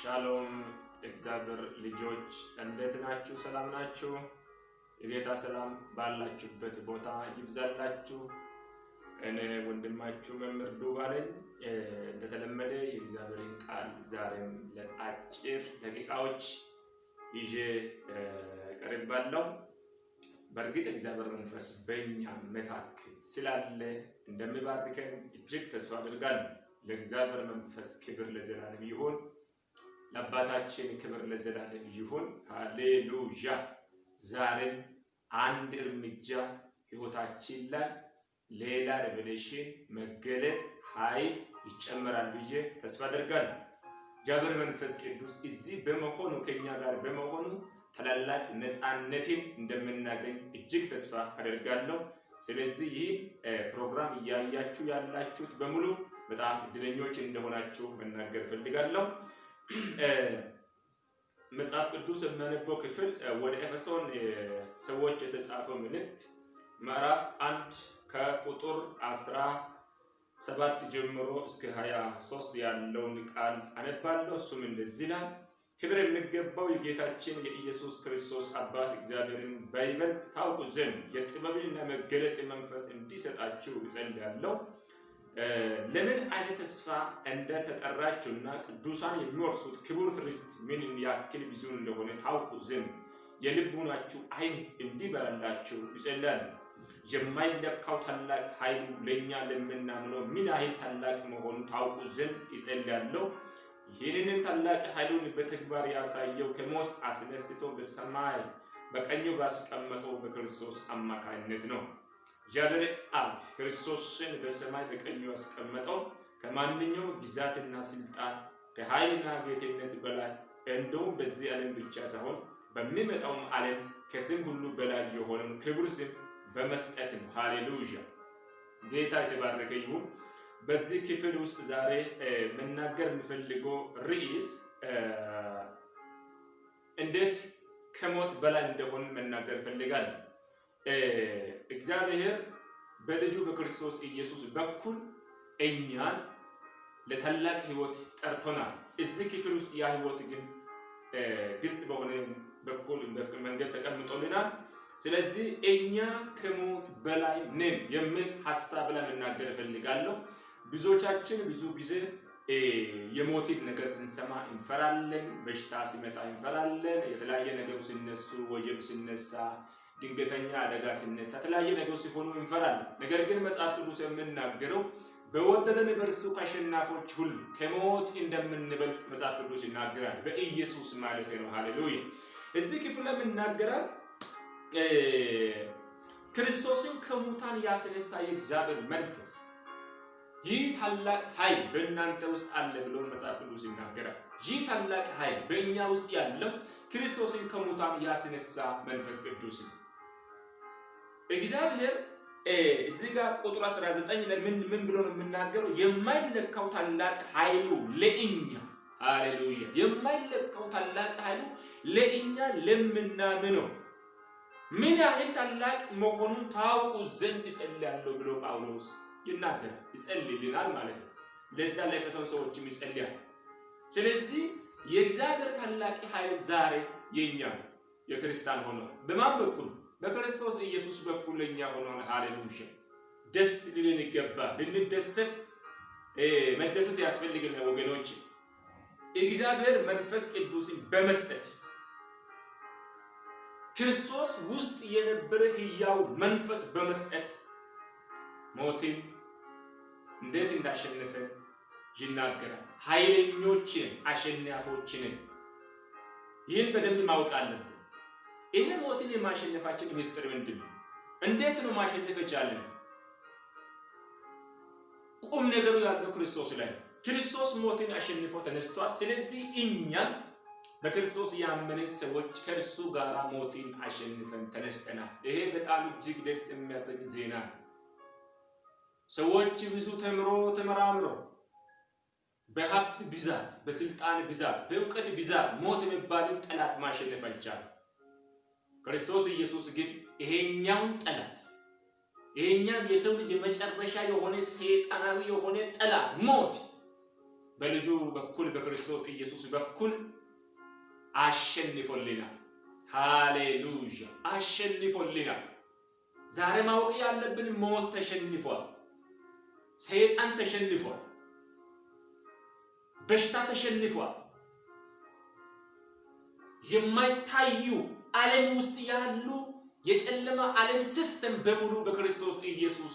ሻሎም እግዚአብሔር ልጆች እንዴት ናችሁ? ሰላም ናችሁ? የጌታ ሰላም ባላችሁበት ቦታ ይብዛላችሁ። እኔ ወንድማችሁ መምህር ዱባ ነኝ። እንደተለመደ የእግዚአብሔርን ቃል ዛሬም ለአጭር ደቂቃዎች ይዤ ቀርባለሁ። በእርግጥ እግዚአብሔር መንፈስ በእኛ መካከል ስላለ እንደሚባርከን እጅግ ተስፋ አድርጋለሁ። ለእግዚአብሔር መንፈስ ክብር ለዘላለም ይሁን። ለአባታችን ክብር ለዘላለም ይሁን። ሃሌሉያ። ዛሬም አንድ እርምጃ ህይወታችን ላይ ሌላ ሬቨሌሽን መገለጥ ኃይል ይጨመራል ብዬ ተስፋ አደርጋለሁ። እግዚአብሔር መንፈስ ቅዱስ እዚህ በመሆኑ ከኛ ጋር በመሆኑ ታላላቅ ነፃነትን እንደምናገኝ እጅግ ተስፋ አደርጋለሁ። ስለዚህ ይህ ፕሮግራም እያያችሁ ያላችሁት በሙሉ በጣም እድለኞች እንደሆናችሁ መናገር ፈልጋለሁ። መጽሐፍ ቅዱስ የምናነበው ክፍል ወደ ኤፌሶን ሰዎች የተጻፈው መልእክት ምዕራፍ 1 ከቁጥር 17 ጀምሮ እስከ 23 ያለውን ቃል አነባለሁ። እሱም እንደዚህ ይላል። ክብር የሚገባው የጌታችን የኢየሱስ ክርስቶስ አባት እግዚአብሔርን በይበልጥ ታውቁ ዘንድ የጥበብንና መገለጥ መንፈስ እንዲሰጣችሁ እጸልያለሁ። ለምን አይነት ተስፋ እንደተጠራችሁና ቅዱሳን የሚወርሱት ክቡር ርስት ምን ያክል ብዙ እንደሆነ ታውቁ ዘንድ የልቡናችሁ ዓይን እንዲበራላችሁ እጸልያለሁ። የማይለካው ታላቅ ኃይሉ ለእኛ ለምናምነው ምን ያህል ታላቅ መሆኑን ታውቁ ዘንድ እጸልያለሁ። ይህንን ታላቅ ኃይሉን በተግባር ያሳየው ከሞት አስነስቶ በሰማይ በቀኙ ባስቀመጠው በክርስቶስ አማካኝነት ነው። እግዚአብሔር አብ ክርስቶስን በሰማይ በቀኙ ያስቀመጠው ከማንኛውም ግዛትና ስልጣን ከኃይልና ጌትነት በላይ እንደውም በዚህ ዓለም ብቻ ሳይሆን በሚመጣውም ዓለም ከስም ሁሉ በላይ የሆነውን ክብር ስም በመስጠት ነው። ሃሌሉያ። ጌታ የተባረከ ይሁን። በዚህ ክፍል ውስጥ ዛሬ መናገር የምፈልገው ርዕስ እንዴት ከሞት በላይ እንደሆነ መናገር ፈልጋለሁ። እግዚአብሔር በልጁ በክርስቶስ ኢየሱስ በኩል እኛን ለታላቅ ሕይወት ጠርቶናል። እዚህ ክፍል ውስጥ ያ ሕይወት ግን ግልጽ በሆነ በኩል መንገድ ተቀምጦልናል። ስለዚህ እኛ ከሞት በላይ ነን የሚል ሐሳብ ላይ መናገር እፈልጋለሁ። ብዙዎቻችን ብዙ ጊዜ የሞትን ነገር ስንሰማ እንፈራለን። በሽታ ሲመጣ እንፈራለን። የተለያየ ነገር ሲነሱ፣ ወጀብ ሲነሳ፣ ድንገተኛ አደጋ ሲነሳ፣ የተለያየ ነገር ሲሆኑ እንፈራለን። ነገር ግን መጽሐፍ ቅዱስ የምናገረው በወደደን በእርሱ ከአሸናፊዎች ሁሉ ከሞት እንደምንበልጥ መጽሐፍ ቅዱስ ይናገራል። በኢየሱስ ማለት ነው። ሃሌሉያ። እዚህ ክፍል የምናገራል ክርስቶስን ከሙታን ያስነሳ የእግዚአብሔር መንፈስ ይህ ታላቅ ኃይል በእናንተ ውስጥ አለ ብሎ መጽሐፍ ቅዱስ ይናገራል። ይህ ታላቅ ኃይል በእኛ ውስጥ ያለው ክርስቶስን ከሙታን ያስነሳ መንፈስ ቅዱስ ነው። እግዚአብሔር እዚህ ጋር ቁጥር 19 ላይ ምን ብሎ ነው የምናገረው? የማይለካው ታላቅ ኃይሉ ለእኛ፣ ሃሌሉያ፣ የማይለካው ታላቅ ኃይሉ ለእኛ ለምናምነው ምን ያህል ታላቅ መሆኑን ታውቁ ዘንድ እጸልያለሁ ብሎ ጳውሎስ ይናገራል። ይጸልይልናል ማለት ነው። ለዛ ለኤፌሶን ሰዎችም ይጸልያል። ስለዚህ የእግዚአብሔር ታላቅ ኃይል ዛሬ የኛ የክርስቲያን ሆኗል። በማን በኩል? በክርስቶስ ኢየሱስ በኩል ለኛ ሆኗል። ሃሌሉያ። ደስ ሊለን ይገባል። ልንደሰት መደሰት ያስፈልገናል ወገኖች። እግዚአብሔር መንፈስ ቅዱስን በመስጠት ክርስቶስ ውስጥ የነበረ ሕያው መንፈስ በመስጠት ሞትን እንዴት እንዳሸነፈ ይናገራል። ኃይለኞችን አሸናፊዎችን ይህን በደንብ ማወቅ አለብን። ይሄ ሞትን የማሸነፋችን ምስጢር ምንድን ነው? እንዴት ነው ማሸነፍ የቻለን? ቁም ነገሩ ያለው ክርስቶስ ላይ። ክርስቶስ ሞትን አሸንፎ ተነስቷል። ስለዚህ እኛም በክርስቶስ ያመነ ሰዎች ከእርሱ ጋር ሞትን አሸንፈን ተነስተናል። ይሄ በጣም እጅግ ደስ የሚያሰኝ ዜና ነው። ሰዎች ብዙ ተመራምሮ በሀብት ብዛት፣ በስልጣን ብዛት፣ በእውቀት ብዛት ሞት የሚባልን ጠላት ማሸነፍ አልቻለም። ክርስቶስ ኢየሱስ ግን ይሄኛውን ጠላት ይሄኛው የሰው ልጅ የመጨረሻ የሆነ ሰይጣናዊ የሆነ ጠላት ሞት በልጁ በኩል በክርስቶስ ኢየሱስ በኩል አሸንፎልናል። ሃሌሉያ! አሸንፎልናል። ዛሬ ማወቅ ያለብን ሞት ተሸንፏል፣ ሰይጣን ተሸንፏል፣ በሽታ ተሸንፏል። የማይታዩ ዓለም ውስጥ ያሉ የጨለማ ዓለም ሲስተም በሙሉ በክርስቶስ ኢየሱስ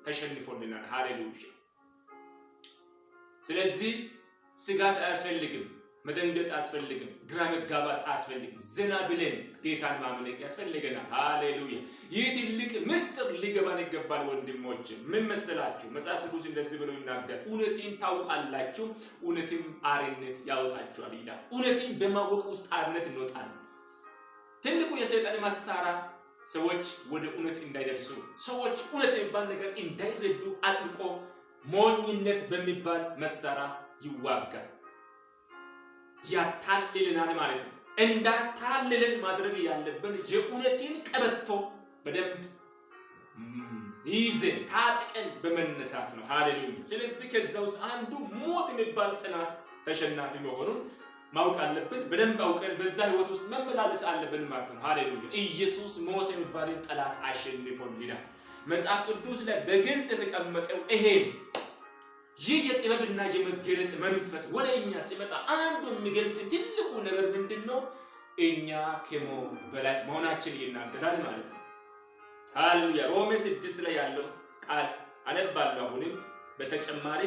ተሸንፎልናል። ሃሌሉያ! ስለዚህ ስጋት አያስፈልግም፣ መደንገጥ አያስፈልግም፣ ግራ መጋባት አያስፈልግም። ዘና ብለን ጌታን ማምለክ ያስፈልገናል። ሃሌሉያ! ይህ ትልቅ ምስጢር ሊገባን ይገባል ወንድሞች። ምን መሰላችሁ? መጽሐፍ ቅዱስ እንደዚህ ብሎ ይናገራል። እውነትን ታውቃላችሁ፣ እውነትም አርነት ያወጣችኋል ይላል። እውነትን በማወቅ ውስጥ አርነት እንወጣለን። ትልቁ የሰይጣን መሳሪያ ሰዎች ወደ እውነት እንዳይደርሱ፣ ሰዎች እውነት የሚባል ነገር እንዳይረዱ አጥብቆ ሞኝነት በሚባል መሳሪያ ይዋጋል። ያታልልናል ማለት ነው። እንዳታልልን ማድረግ ያለብን የእውነትን ቀበቶ በደንብ ይዘን ታጥቀን በመነሳት ነው። ሃሌሉያ! ስለዚህ ከዛ ውስጥ አንዱ ሞት የሚባል ጥናት ተሸናፊ መሆኑን ማወቅ አለብን። በደንብ አውቀን በዛ ህይወት ውስጥ መመላለስ አለብን ማለት ነው። ሃሌሉያ! ኢየሱስ ሞት የሚባልን ጠላት አሸንፎልናል። መጽሐፍ ቅዱስ ላይ በግልጽ የተቀመጠው ይሄ ይህ የጥበብና የመገለጥ መንፈስ ወደ እኛ ሲመጣ አንዱ የሚገልጥ ትልቁ ነገር ምንድነው? እኛ ከሞት በላይ መሆናችን ይናገራል ማለት ነው። ሃሌሉያ! ሮሜ 6 ላይ ያለው ቃል አነባለሁ። አሁንም በተጨማሪ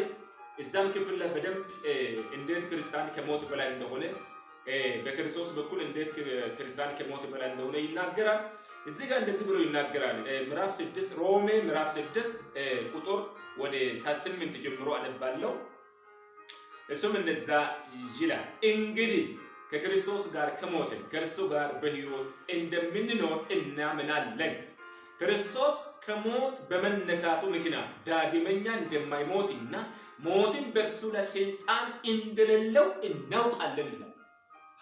እዛም ክፍል ላይ በደንብ እንዴት ክርስቲያን ከሞት በላይ እንደሆነ በክርስቶስ በኩል እንዴት ክርስቲያን ከሞት በላይ እንደሆነ ይናገራል። እዚህ ጋር እንደዚህ ብሎ ይናገራል። ምዕራፍ 6 ሮሜ ምዕራፍ 6 ቁጥር ወደ 8 ጀምሮ አነባለሁ። እሱም እንደዛ ይላል። እንግዲህ ከክርስቶስ ጋር ከሞትን ከእርሱ ጋር በሕይወት እንደምንኖር እናምናለን። ክርስቶስ ከሞት በመነሳቱ ምክንያት ዳግመኛ እንደማይሞትና ሞትን በእርሱ ላይ ስልጣን እንደሌለው እናውቃለን ይላል።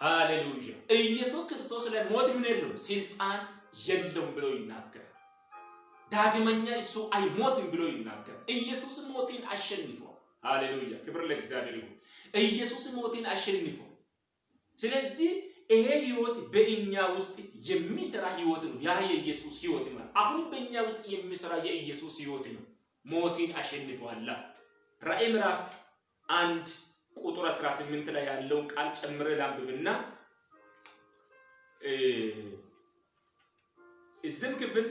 ሃሌሉያ! ኢየሱስ ክርስቶስ ላይ ሞት ምን የለውም ስልጣን የለውም ብሎ ይናገራል። ዳግመኛ እሱ አይሞትም ብሎ ይናገራል። ኢየሱስ ሞትን አሸንፏል። ሃሌሉያ! ክብር ለእግዚአብሔር ይሁን። ኢየሱስ ሞትን አሸንፏል። ስለዚህ ይሄ ህይወት በእኛ ውስጥ የሚሰራ ህይወት ነው። ያ የኢየሱስ ህይወት ነው። አሁን በእኛ ውስጥ የሚሰራ የኢየሱስ ህይወት ነው። ሞትን አሸንፏል። ራእይ ምዕራፍ 1 ቁጥር 18 ላይ ያለውን ቃል ጨምረ ላንብብና እዚህም ክፍል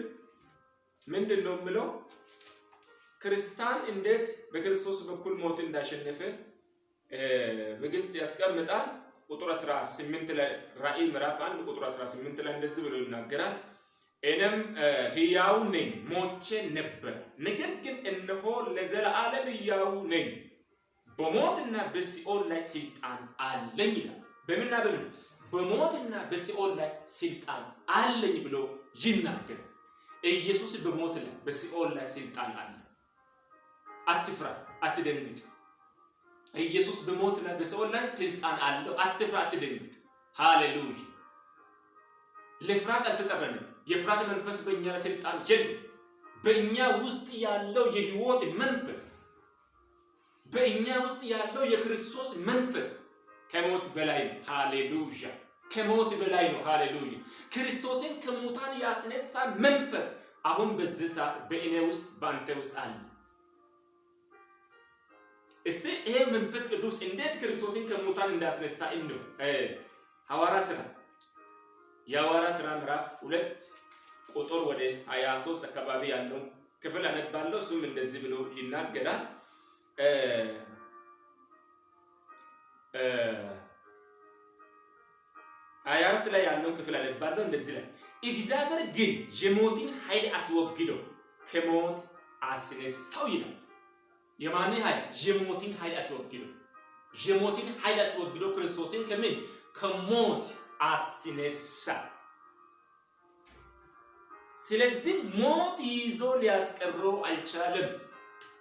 ምንድነው የሚለው? ክርስቲያን እንዴት በክርስቶስ በኩል ሞትን እንዳሸነፈ በግልጽ ያስቀምጣል። ቁጥር 18 ላይ ራእይ ምዕራፍ 1 ቁጥር 18 ላይ እንደዚህ ብሎ ይናገራል። እኔም ሕያው ነኝ፣ ሞቼ ነበር፣ ነገር ግን እነሆ ለዘላለም ሕያው ነኝ፣ በሞትና በሲኦል ላይ ስልጣን አለኝ ይላል። በምንና በምን? በሞትና በሲኦል ላይ ስልጣን አለኝ ብሎ ይናገራል። ኢየሱስ በሞት ላይ በሲኦል ላይ ስልጣን አለ። አትፍራ፣ አትደንግጥ። ኢየሱስ በሞት ላይ በሲኦል ላይ ስልጣን አለው። አትፍራ፣ አትደንግጥ። ሃሌሉያ! ለፍርሃት አልተጠራንም። የፍርሃት መንፈስ በእኛ ላይ ስልጣን የለም። በእኛ ውስጥ ያለው የህይወት መንፈስ፣ በእኛ ውስጥ ያለው የክርስቶስ መንፈስ ከሞት በላይ ነው። ሃሌሉያ! ከሞት በላይ ነው። ሃሌሉያ! ክርስቶስን ከሙታን ያስነሳ መንፈስ አሁን በዚህ ሰዓት በእኔ ውስጥ በአንተ ውስጥ አለ። እስቲ ይሄ መንፈስ ቅዱስ እንዴት ክርስቶስን ከሙታን እንዳስነሳ እንው። የሐዋርያት ሥራ ምዕራፍ 2 ቁጥር ወደ 23 አካባቢ ያለው ክፍል አነባለሁ። እሱም እንደዚህ ብሎ ይናገራል። 24 ላይ ያለውን ክፍል አነባለሁ። እንደዚህ ላይ እግዚአብሔር ግን የሞትን ኃይል አስወግዶ ከሞት አስነሳው ይላል። የማን ኃይል? የሞትን ኃይል አስወግዶ። የሞትን ኃይል አስወግዶ ክርስቶስን ከምን? ከሞት አስነሳ። ስለዚህ ሞት ይዞ ሊያስቀረው አልቻለም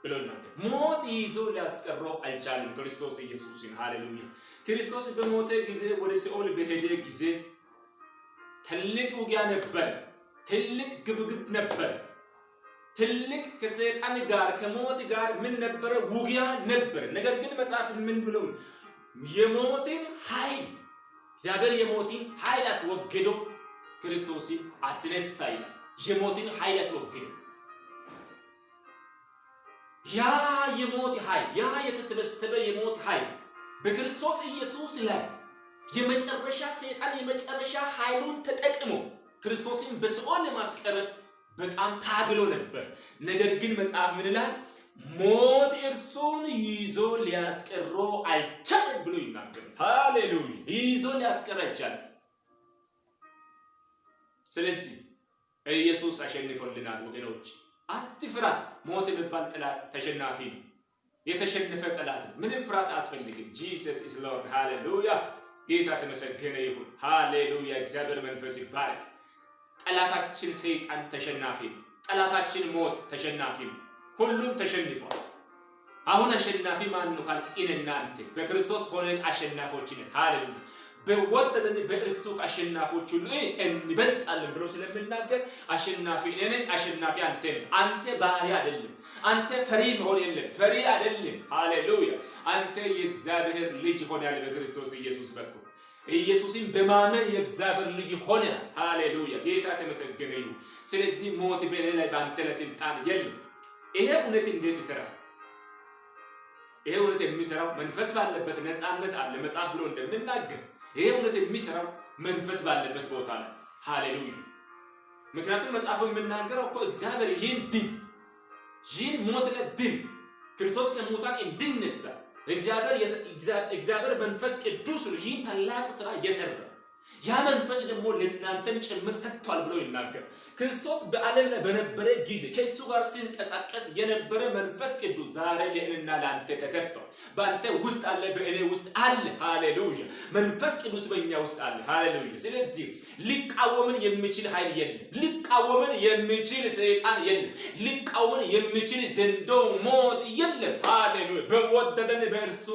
ብሎ ይናገራል። ሞት ይዞ ሊያስቀረው አልቻለም ክርስቶስ ኢየሱስን። ሃሌሉያ! ክርስቶስ በሞተ ጊዜ ወደ ሲኦል በሄደ ጊዜ ትልቅ ውጊያ ነበር፣ ትልቅ ግብግብ ነበር፣ ትልቅ ከሰይጣን ጋር ከሞት ጋር ምን ነበረ? ውጊያ ነበር። ነገር ግን መጽሐፍ ምን ብሎ የሞትን ኃይል እግዚአብሔር የሞትን ኃይል አስወግዶ ክርስቶስን አስነሳ ይላል። የሞትን ኃይል አስወግዶ ያ የሞት ኃይል ያ የተሰበሰበ የሞት ኃይል በክርስቶስ ኢየሱስ ላይ የመጨረሻ ሰይጣን የመጨረሻ ኃይሉን ተጠቅሞ ክርስቶስን በሲኦል ለማስቀረት በጣም ታግሎ ነበር። ነገር ግን መጽሐፍ ምን ይላል? ሞት እርሱን ይዞ ሊያስቀረው አልቻለም ብሎ ይናገራል። ሃሌሉያ! ይዞ ሊያስቀር አልቻለም። ስለዚህ ኢየሱስ አሸንፎልናል ወገኖች። አትፍራ። ሞት የሚባል ጠላት ተሸናፊ ነው። የተሸነፈ ጠላት ነው። ምንም ፍርሃት አያስፈልግም። ጂሰስ ኢዝ ሎርድ። ሃሌሉያ! ጌታ ተመሰገነ ይሁን። ሃሌሉያ! እግዚአብሔር መንፈስ ይባረክ። ጠላታችን ሰይጣን ተሸናፊ ነው። ጠላታችን ሞት ተሸናፊ ነው። ሁሉም ተሸንፏል። አሁን አሸናፊ ማን ነው ካልክ እኔና አንተ በክርስቶስ ሆነን አሸናፊዎች ነን። ሃሌሉያ! በወደደን በእርሱ አሸናፊዎች ሁሉ እንበልጣለን ብሎ ስለምናገር አሸናፊ እኔ ነኝ፣ አሸናፊ አንተ ነህ። አንተ ባህሪ አይደለም። አንተ ፈሪ መሆን የለም። ፈሪ አይደለም። ሃሌሉያ! አንተ የእግዚአብሔር ልጅ ሆነሃል በክርስቶስ ኢየሱስ በኩል። ኢየሱስን በማመን የእግዚአብሔር ልጅ ሆነ። ሃሌሉያ! ጌታ ተመሰገነ ይሁን። ስለዚህ ሞት በእኔ ላይ በአንተ ላይ ስልጣን የለም። ይሄ እውነት እንዴት ይሰራል? ይሄ እውነት የሚሰራው መንፈስ ባለበት ነፃነት አለ መጽሐፍ ብሎ እንደምናገር ይሄ እውነት የሚሰራው መንፈስ ባለበት ቦታ ላይ። ሃሌሉያ! ምክንያቱም መጽሐፉ የሚናገረው እኮ እግዚአብሔር ይህን ሞት ለድል ክርስቶስ ከሙታን እንድነሳ እግዚአብሔር መንፈስ ቅዱስ ይህን ታላቅ ስራ እየሰራ ያ መንፈስ ደግሞ ለእናንተም ጭምር ሰጥቷል ብሎ ይናገር። ክርስቶስ በዓለም ላይ በነበረ ጊዜ ከእሱ ጋር ሲንቀሳቀስ የነበረ መንፈስ ቅዱስ ዛሬ ለእኔና ለአንተ ተሰጥቷል። በአንተ ውስጥ አለ፣ በእኔ ውስጥ አለ። ሃሌሉያ! መንፈስ ቅዱስ በእኛ ውስጥ አለ። ሃሌሉያ! ስለዚህ ሊቃወምን የሚችል ኃይል የለም። ሊቃወምን የሚችል ሰይጣን የለም። ሊቃወምን የሚችል ዘንዶ ሞት የለም። ሃሌሉያ! በወደደን በእርሱ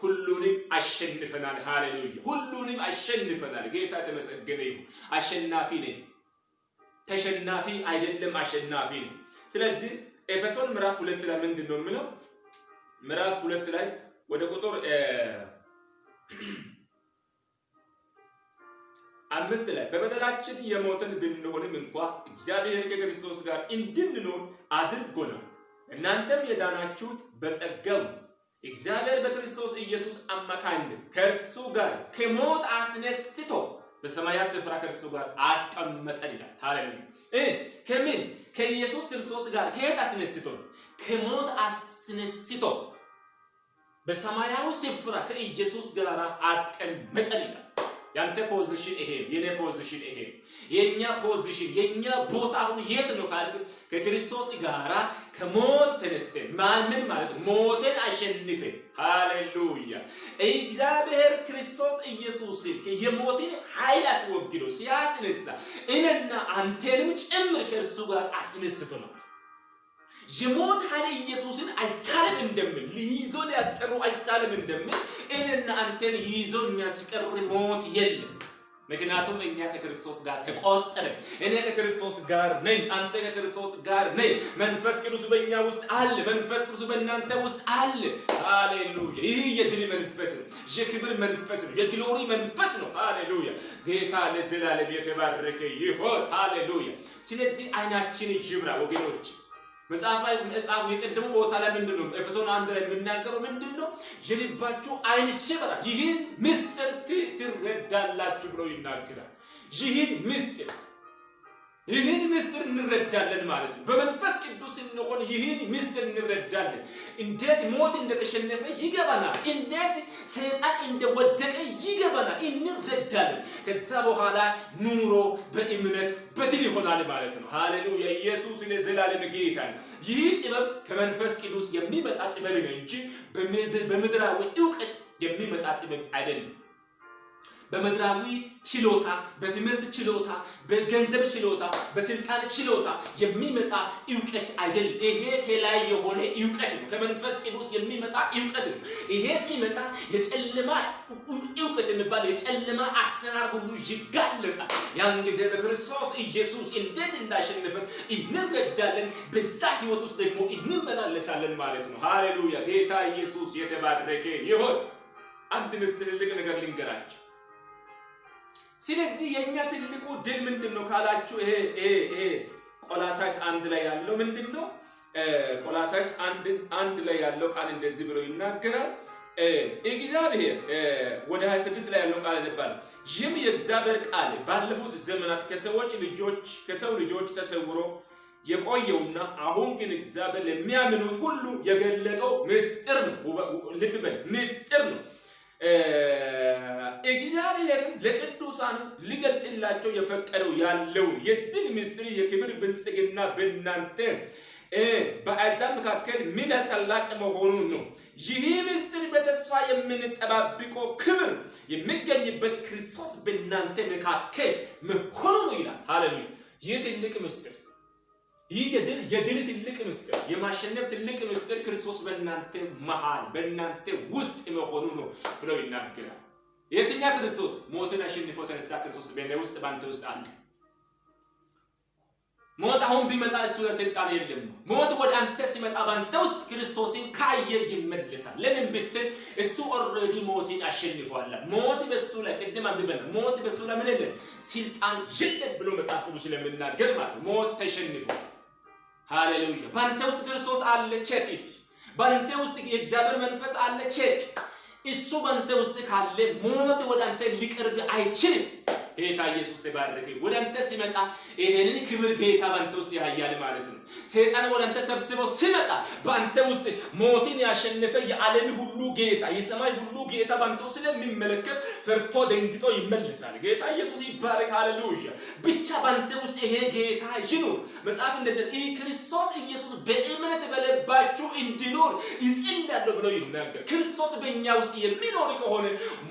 ሁሉንም አሸንፈናል። ሃሌሉያ! ሁሉንም አሸንፈናል። ጌታ ተመሰገነ ይሁን። አሸናፊ ነኝ። ተሸናፊ አይደለም፣ አሸናፊ ነኝ። ስለዚህ ኤፌሶን ምዕራፍ 2 ላይ ምንድነው የሚለው? ምዕራፍ 2 ላይ ወደ ቁጥር 5 ላይ በበደላችን የሞትን ብንሆንም እንኳ እግዚአብሔር ከክርስቶስ ጋር እንድንኖር አድርጎ ነው። እናንተም የዳናችሁት በጸጋው እግዚአብሔር በክርስቶስ ኢየሱስ አማካኝነት ከእርሱ ጋር ከሞት አስነስቶ በሰማያዊ ስፍራ ከእርሱ ጋር አስቀመጠን ይላል። ሃሌሉያ! ከምን ከኢየሱስ ክርስቶስ ጋር ከየት አስነስቶ? ከሞት አስነስቶ በሰማያዊ ስፍራ ከኢየሱስ ጋር አስቀመጠን ይላል። ያንተ ፖዚሽን ይሄ ነው። የኔ ፖዚሽን ይሄ ነው። የኛ ፖዚሽን የኛ ቦታ አሁን የት ነው ካልክ ከክርስቶስ ጋራ ከሞት ተነስተን ምን ማለት ነው? ሞትን አሸንፈን። ሃሌሉያ! እግዚአብሔር ክርስቶስ ኢየሱስ የሞትን ኃይል አስወግዶ ሲያስነሳ እኔና አንተንም ጭምር ከእርሱ ጋር አስነስቶ ነው። የሞት ኃይል ኢየሱስን አልቻለም እንደምን ይዞ ሊያስቀሩ አልቻለም እንደምን እኔና አንተን ይዞ የሚያስቀር ሞት የለም። ምክንያቱም እኛ ከክርስቶስ ጋር ተቆጠርን። እኔ ከክርስቶስ ጋር ነኝ፣ አንተ ከክርስቶስ ጋር ነኝ። መንፈስ ቅዱስ በእኛ ውስጥ አለ፣ መንፈስ ቅዱስ በእናንተ ውስጥ አለ። ሃሌሉያ! ይህ የድል መንፈስ ነው፣ የክብር መንፈስ ነው፣ የግሎሪ መንፈስ ነው። ሃሌሉያ! ጌታ ለዘላለም የተባረከ ይሁን። ሃሌሉያ! ስለዚህ አይናችን ይብራ ወገኖች። መጽሐፍ የቀደሙ ቦታ ላይ ምንድነው? ኤፌሶን 1 ላይ የምናገረው ምንድነው? የልባችሁ አይን ሲበራ ይህን ምስጢር ትረዳላችሁ ብሎ ይናገራል። ይህን ምስጢር እንረዳለን ማለት ነው። በመንፈስ ቅዱስ ስንሆን ይህን ምስጢር እንረዳለን። እንዴት ሞት እንደተሸነፈ ይገባናል። እንዴት ሰይጣን እንደወደቀ ይገባናል፣ እንረዳለን። ከዛ በኋላ ኑሮ በእምነት በድል ይሆናል ማለት ነው። ሃሌሉያ! ኢየሱስ ለዘላለም ጌታ ነው። ይህ ጥበብ ከመንፈስ ቅዱስ የሚመጣ ጥበብ ነው እንጂ በምድራዊ ዕውቀት የሚመጣ ጥበብ አይደለም። በመድራዊ ችሎታ፣ በትምህርት ችሎታ፣ በገንዘብ ችሎታ፣ በስልጣን ችሎታ የሚመጣ ዕውቀት አይደለም። ይሄ ከላይ የሆነ ዕውቀት ነው። ከመንፈስ ቅዱስ የሚመጣ ዕውቀት ነው። ይሄ ሲመጣ የጨለማ ዕውቀት የሚባል የጨለማ አሰራር ሁሉ ይጋለጣል። ያን ጊዜ በክርስቶስ ኢየሱስ እንዴት እንዳሸነፈን እንረዳለን። በዛ ህይወት ውስጥ ደግሞ እንመላለሳለን ማለት ነው። ሃሌሉያ! ጌታ ኢየሱስ የተባረከ ይሁን። አንድ ትልቅ ነገር ልንገራችሁ። ስለዚህ የኛ ትልቁ ድል ምንድነው ካላችሁ ይሄ ቆላስይስ 1 ላይ ያለው ምንድነው? ቆላስይስ 1 ላይ ያለው ቃል እንደዚህ ብሎ ይናገራል። እግዚአብሔር ወደ 26 ላይ ያለው ቃል ነበር። ይህም የእግዚአብሔር ቃል ባለፉት ዘመናት ከሰው ልጆች ተሰውሮ የቆየውና አሁን ግን እግዚአብሔር ለሚያምኑት ሁሉ የገለጠው ምስጢር ነው። ልብ በል፣ ምስጢር ነው። እግዚአብሔርም ለቅዱሳኑ ሊገልጥላቸው የፈቀደው ያለው የዚህ ምስጢር የክብር ብልጽግና በእናንተ በአሕዛብ መካከል ምን ያህል ታላቅ መሆኑን ነው። ይህ ምስጢር በተስፋ የምንጠባበቀው ክብር የሚገኝበት ክርስቶስ በእናንተ መካከል መሆኑ ነው ይላል። ሃሌሉያ! ይህ ትልቅ ምስጢር፣ ይህ የድል ትልቅ ምስጢር፣ የማሸነፍ ትልቅ ምስጢር ክርስቶስ በእናንተ መሃል በእናንተ ውስጥ መሆኑ ነው ብሎ ይናገራል። የትኛው ክርስቶስ? ሞትን አሸንፎ ተነሳ ክርስቶስ በእኔ ውስጥ በአንተ ውስጥ አለ። ሞት አሁን ቢመጣ እሱ ለሰይጣን የለም። ሞት ወደ አንተ ሲመጣ በአንተ ውስጥ ክርስቶስን ካየ ይመለሳል። ለምን ብትል እሱ ኦልሬዲ ሞትን አሸንፏል። ሞት በሱ ላይ ቅድም አንብበን ሞት በሱ ላይ ምን የለም ስልጣን የለም ብሎ መጽሐፍ ቅዱስ ስለሚናገር ማለት ሞት ተሸንፏል። ሃሌሉያ! በአንተ ውስጥ ክርስቶስ አለ፣ ቼክ። በአንተ ውስጥ የእግዚአብሔር መንፈስ አለ፣ ቼክ። እሱ በአንተ ውስጥ ካለ ሞት ወደ አንተ ሊቀርብ አይችልም። ጌታ ኢየሱስ ተባረከ። ወደ አንተ ሲመጣ ይሄንን ክብር ጌታ በአንተ ውስጥ ያያል ማለት ነው። ሰይጣን ወደ አንተ ሰብስቦ ሲመጣ በአንተ ውስጥ ሞትን ያሸነፈ የዓለም ሁሉ ጌታ የሰማይ ሁሉ ጌታ በአንተ ውስጥ ስለሚመለከት ፈርቶ ደንግጦ ይመለሳል። ጌታ ኢየሱስ ይባረክ። ሃሌሉያ! ብቻ በአንተ ውስጥ ይሄ ጌታ ይኑር። መጽሐፍ እንደዚህ ክርስቶስ ኢየሱስ በእምነት በልባችሁ እንዲኖር ይጸልያለሁ ብሎ ይናገር። ክርስቶስ በእኛ ውስጥ የሚኖር ከሆነ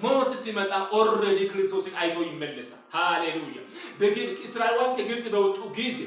ሞት ሲመጣ ኦልሬዲ ክርስቶስን አይቶ ይመለሳል። ሃሌሉያ! እስራኤላውያን ከግብፅ በወጡ ጊዜ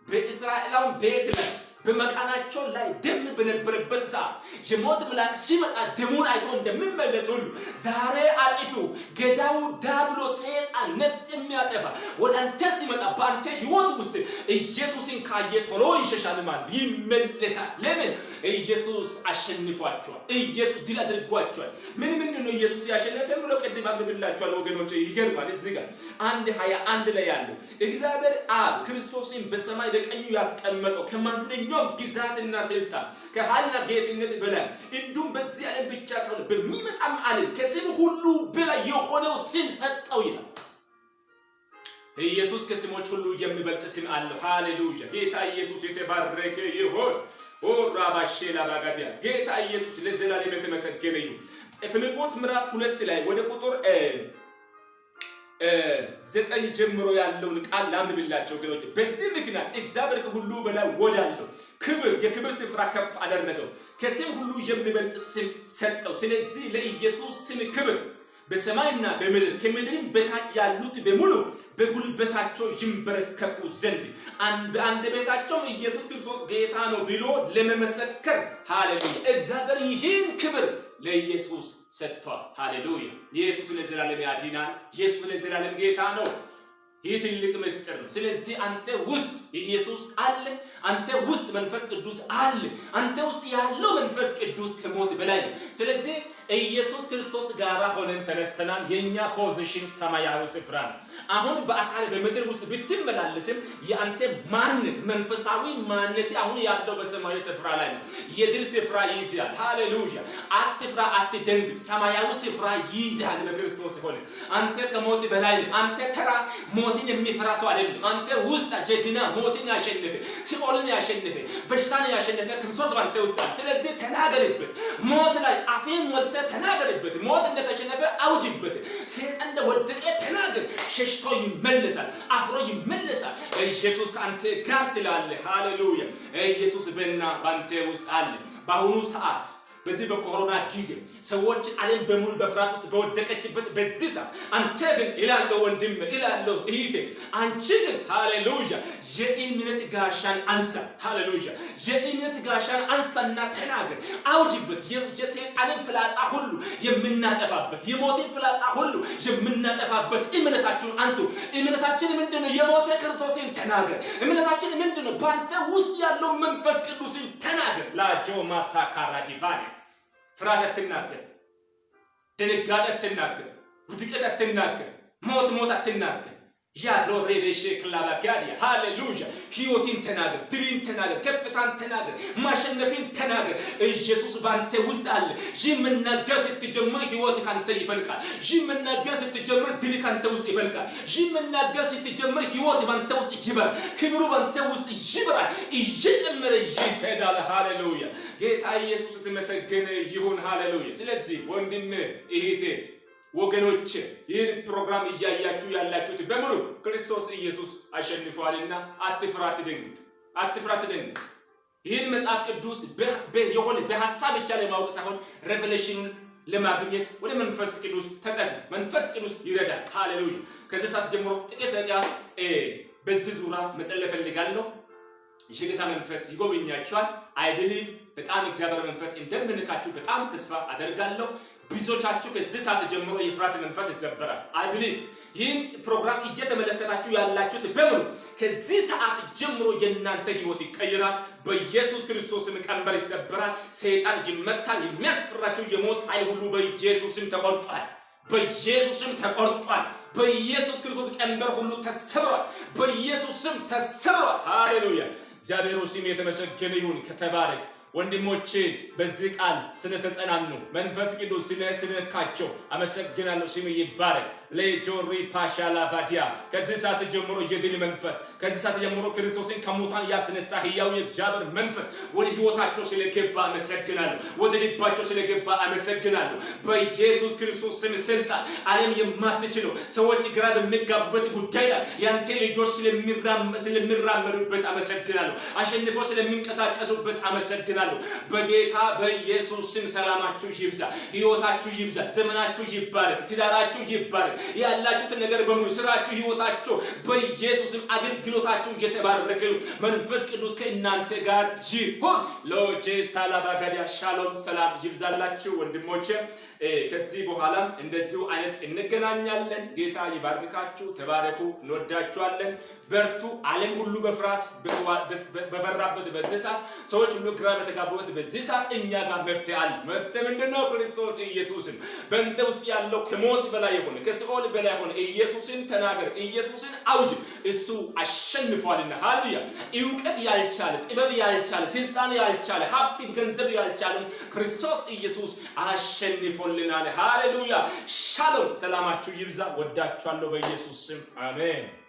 በእስራኤላውያን ቤት ላይ በመቃናቸው ላይ ደም በነበረበት ሰዓት የሞት መልአክ ሲመጣ ደሙን አይቶ እንደሚመለስ ሁሉ ዛሬ አጥፊው ገዳዩ ዲያብሎስ ሰይጣን ነፍስ የሚያጠፋ ወደ አንተ ሲመጣ በአንተ ህይወት ውስጥ ኢየሱስን ካየ ቶሎ ይሸሻል ማለት ይመለሳል። ለምን? ኢየሱስ አሸንፏቸዋል። ኢየሱስ ድል አድርጓቸዋል። ምንድነው ኢየሱስ ያሸነፈን ብሎ ቅድም አብብላችኋል ወገኖች። ይገርማል። እዚህ ጋር 1:21 ላይ ያለው እግዚአብሔር አብ ክርስቶስን በሰማይ በቀኙ ያስቀመጠው ከማንኛውም ግዛትና ስልጣን ከኃይልና ጌትነት በላይ እንዲሁም በዚህ ዓለም ብቻ ሳይሆን በሚመጣም ዓለም ከስም ሁሉ በላይ የሆነው ስም ሰጠው ይላል። ኢየሱስ ከስሞች ሁሉ የሚበልጥ ስም አለው። ሃሌሉያ! ጌታ ኢየሱስ የተባረከ ይሁን። ኦራባሼላ ባጋዲያ ጌታ ኢየሱስ ለዘላለም የተመሰገነ ይሁን። ፊልጵስዩስ ምዕራፍ 2 ላይ ወደ ቁጥር 9 ጀምሮ ያለውን ቃል ላንብብላችሁ ወገኖች። በዚህ ምክንያት እግዚአብሔር ከሁሉ በላይ ወዳለው የክብር ስፍራ ከፍ አደረገው፣ ከስም ሁሉ የሚበልጥ ስም ሰጠው። ስለዚህ ለኢየሱስ ስም ክብር በሰማይና በምድር ከምድርም በታች ያሉት በሙሉ በጉልበታቸው ይንበረከኩ ዘንድ በአንደበታቸውም ኢየሱስ ክርስቶስ ጌታ ነው ብሎ ለመመሰከር ሃሌሉያ! እግዚአብሔር ይህን ክብር ለኢየሱስ ሰጥቷል። ሃሌሉያ! ኢየሱስ ለዘላለም ያድናል። ኢየሱስ ለዘላለም ጌታ ነው። ይህ ትልቅ ምስጢር ነው። ስለዚህ አንተ ውስጥ ኢየሱስ አለ። አንተ ውስጥ መንፈስ ቅዱስ አለ። አንተ ውስጥ ያለው መንፈስ ቅዱስ ከሞት በላይ ነው። ስለዚህ ኢየሱስ ክርስቶስ ጋራ ሆነን ተነስተናል። የኛ ፖዚሽን ሰማያዊ ስፍራ ነው። አሁን በአካል በምድር ውስጥ ብትመላለስም የአንተ ማንነት መንፈሳዊ ማንነት አሁን ያለው በሰማያዊ ስፍራ ላይ ነው። የድል ስፍራ ይይዛል። ሃሌሉያ! አትፍራ፣ አትደንግጥ። ሰማያዊ ስፍራ ይይዛል በክርስቶስ ሆነ። አንተ ከሞት በላይ ነው። አንተ ተራ ሞትን የሚፈራ ሰው አይደለም። አንተ ውስጥ ጀግና ሞትን ያሸነፈ ሲኦልን ያሸነፈ በሽታን ያሸነፈ ክርስቶስ ባንተ ውስጥ አለ። ስለዚህ ተናገርበት። ሞት ላይ አፌን ሞልተ ተናገርበት። ሞት እንደተሸነፈ አውጅበት። ሰይጣን እንደወደቀ ተናገር። ሸሽቶ ይመለሳል፣ አፍሮ ይመለሳል። ኢየሱስ ከአንተ ጋር ስላለ ሃሌሉያ! ኢየሱስ በእና ባንተ ውስጥ አለ። በአሁኑ ሰዓት በዚህ በኮሮና ጊዜ ሰዎች ዓለም በሙሉ በፍርሃት ውስጥ በወደቀችበት በዚህ ሰዓት አንተ ግን ይላለው ወንድም ይላለው እህቴ አንቺ ግን ሃሌሉያ የእምነት ጋሻን አንሳ ሃሌሉያ የእምነት ጋሻን አንሳና ተናገር አውጅበት የሰይጣንን ፍላጻ ሁሉ የምናጠፋበት የሞትን ፍላጻ ሁሉ የምናጠፋበት እምነታችሁን አንሱ እምነታችን ምንድነው የሞተ ክርስቶስን ተናገር እምነታችን ምንድነው ባንተ ውስጥ ያለው መንፈስ ቅዱስን ተናገር ላጆ ማሳካራ ዲቫኒ ፍርሃት አትናገር ድንጋጤ አትናገር ውድቀት አትናገር ሞት አትናገር ያለው ሬሌሽ ክላባጋዲያ ሃሌሉያ ሕይወትን ተናገር ድልን ተናገር ከፍታን ተናገር ማሸነፍን ተናገር ኢየሱስ ባንተ ውስጥ አለ ይመናገር ስትጀምር ሕይወት ካንተ ይፈልቃል ይመናገር ስትጀምር ድል ካንተ ውስጥ ይፈልቃል ይመናገር ስትጀምር ሕይወት ባንተ ውስጥ ይበራል ክብሩ ባንተ ውስጥ ይበራል እየጨመረ ይሄዳል ሃሌሉያ ጌታ ኢየሱስ ተመሰገነ ይሁን ሃሌሉያ ስለዚህ ወንድም እህቴ ወገኖች ይህን ፕሮግራም እያያችሁ ያላችሁት በሙሉ ክርስቶስ ኢየሱስ አሸንፏልና አትፍራት ደንግጥ ይህን መጽሐፍ ቅዱስ የሆነ በሐሳብ ብቻ ለማወቅ ሳይሆን ሬቨሌሽኑን ለማግኘት ወደ መንፈስ ቅዱስ ተጠቅ መንፈስ ቅዱስ ይረዳል ሃሌሉያ ከዚህ ሰዓት ጀምሮ ጥቂት ደቂቃ በዚህ ዙሪያ መጸለይ ፈልጋለሁ የጌታ መንፈስ ይጎበኛችኋል አይ ቢሊቭ በጣም እግዚአብሔር መንፈስ እንደምንካችሁ በጣም ተስፋ አደርጋለሁ ብዙዎቻችሁ ከዚህ ሰዓት ጀምሮ የፍርሃት መንፈስ ይሰበራል አይ ቢሊቭ ይህን ፕሮግራም እየተመለከታችሁ ያላችሁት በሙሉ ከዚህ ሰዓት ጀምሮ የእናንተ ህይወት ይቀየራል በኢየሱስ ክርስቶስም ቀንበር ይሰበራል ሰይጣን ይመታል የሚያስፈራችሁ የሞት ኃይል ሁሉ በኢየሱስም ተቆርጧል በኢየሱስ ክርስቶስ ቀንበር ሁሉ ተሰብሯል በኢየሱስም ተሰብሯል ሃሌሉያ እግዚአብሔር ስም የተመሰገነ ይሁን ከተባረክ ወንድሞቼ በዚህ ቃል ስለተጸናኑ መንፈስ ቅዱስ ስለነካቸው አመሰግናለሁ ስም ይባረክ ለጆሪ ፓሻላ ባዲያ ከዚህ ሰዓት ጀምሮ የድል መንፈስ ከዚህ ሰዓት ጀምሮ ክርስቶስን ከሙታን ያስነሳ ሕያው የእግዚአብሔር መንፈስ ወደ ህይወታቸው ስለገባ አመሰግናለሁ ወደ ልባቸው ስለገባ አመሰግናለሁ በኢየሱስ ክርስቶስ ስም ስልጣን ዓለም የማትችለው ሰዎች ግራ በሚጋቡበት ጉዳይ ላይ ያንተ ልጆች ስለሚራመዱበት አመሰግናለሁ አሸንፈው ስለሚንቀሳቀሱበት አመሰግናለሁ በጌታ በኢየሱስ ስም ሰላማችሁ ይብዛ ህይወታችሁ ይብዛ ዘመናችሁ ይባረክ ትዳራችሁ ይባረክ ያላችሁት ነገር በሙሉ ስራችሁ ህይወታችሁ በኢየሱስም አገልግሎታችሁ የተባረከ መንፈስ ቅዱስ ከእናንተ ጋር ይሁን ሎጄስ ታላባጋዲያ ሻሎም ሰላም ይብዛላችሁ ወንድሞቼ ከዚህ በኋላም እንደዚሁ አይነት እንገናኛለን ጌታ ይባርካችሁ ተባረኩ እንወዳችኋለን በርቱ ዓለም ሁሉ በፍርሃት በበራበት በዚህ ሰዓት ሰዎች ሁሉ ግራ በተጋቡበት በዚህ ሰዓት እኛ ጋር መፍትሄ አለ መፍትሄ ምንድነው ክርስቶስ ኢየሱስን በእንተ ውስጥ ያለው ከሞት በላይ ሆነ ከሲኦል በላይ ሆነ ኢየሱስን ተናገር ኢየሱስን አውጅ እሱ አሸንፏልና ሃሌሉያ ዕውቀት ያልቻለ ጥበብ ያልቻለ ስልጣን ያልቻለ ሀብት ገንዘብ ያልቻለ ክርስቶስ ኢየሱስ አሸንፎልናል ሃሌሉያ ሻሎም ሰላማችሁ ይብዛ ወዳችኋለሁ በኢየሱስ ስም አሜን